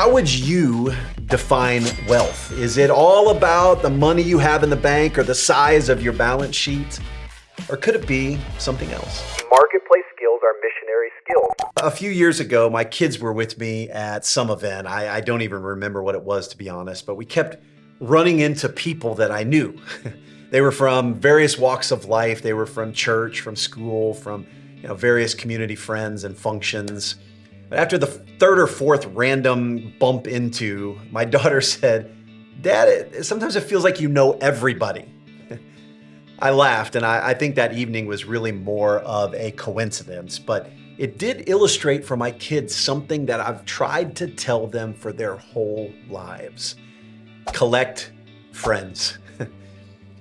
How would you define wealth? Is it all about the money you have in the bank or the size of your balance sheet? Or could it be something else? Marketplace skills are missionary skills. A few years ago, my kids were with me at some event. I don't even remember what it was, to be honest, but we kept running into people that I knew. They were from various walks of life. They were from church, from school, from various community friends and functions. But after the third or fourth random bump into, my daughter said, "Dad, sometimes it feels like you know everybody." I laughed, and I think that evening was really more of a coincidence, but it did illustrate for my kids something that I've tried to tell them for their whole lives. Collect friends.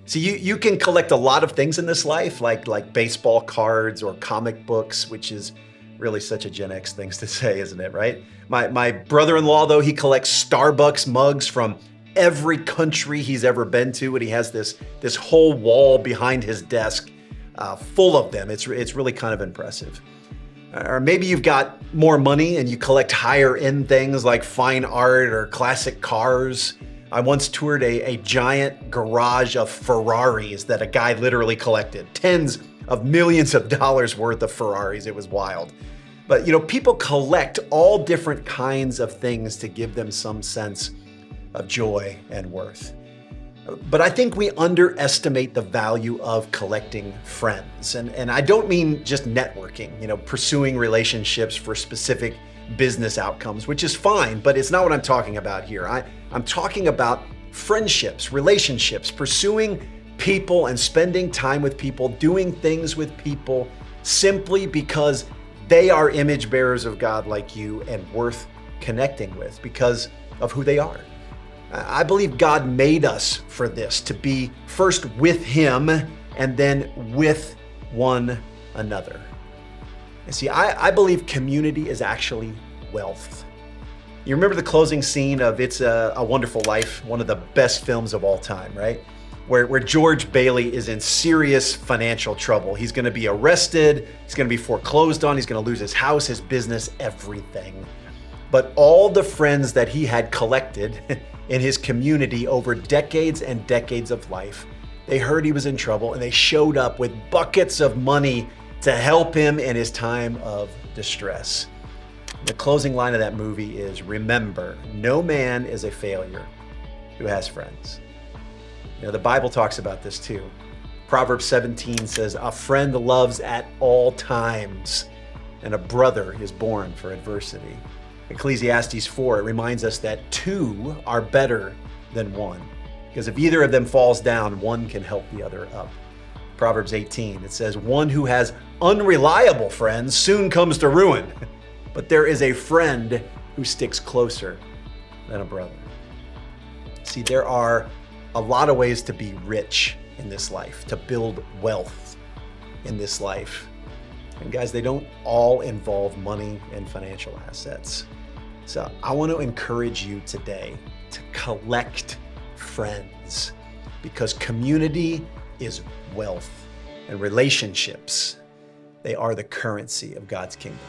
See, you can collect a lot of things in this life, like baseball cards or comic books, which is really such a Gen X thing to say, isn't it, right? My brother-in-law, though, he collects Starbucks mugs from every country he's ever been to, and he has this whole wall behind his desk full of them. It's really kind of impressive. Or maybe you've got more money and you collect higher end things like fine art or classic cars. I once toured a giant garage of Ferraris that a guy literally collected. Tens of millions of dollars worth of Ferraris. It was wild. But people collect all different kinds of things to give them some sense of joy and worth. But I think we underestimate the value of collecting friends. And I don't mean just networking, pursuing relationships for specific business outcomes, which is fine, but it's not what I'm talking about here. I'm talking about friendships, relationships, pursuing people and spending time with people, doing things with people simply because they are image bearers of God like you and worth connecting with because of who they are. I believe God made us for this, to be first with Him and then with one another. And see, I believe community is actually wealth. You remember the closing scene of It's a Wonderful Life, one of the best films of all time, right? Where George Bailey is in serious financial trouble. He's gonna be arrested, he's gonna be foreclosed on, he's gonna lose his house, his business, everything. But all the friends that he had collected in his community over decades and decades of life, they heard he was in trouble and they showed up with buckets of money to help him in his time of distress. The closing line of that movie is, "Remember, no man is a failure who has friends." The Bible talks about this too. Proverbs 17 says, "A friend loves at all times, and a brother is born for adversity." Ecclesiastes 4, it reminds us that two are better than one, because if either of them falls down, one can help the other up. Proverbs 18, it says, "One who has unreliable friends soon comes to ruin, but there is a friend who sticks closer than a brother." See, there are a lot of ways to be rich in this life, to build wealth in this life. And guys, they don't all involve money and financial assets. So I want to encourage you today to collect friends, because community is wealth and relationships, they are the currency of God's kingdom.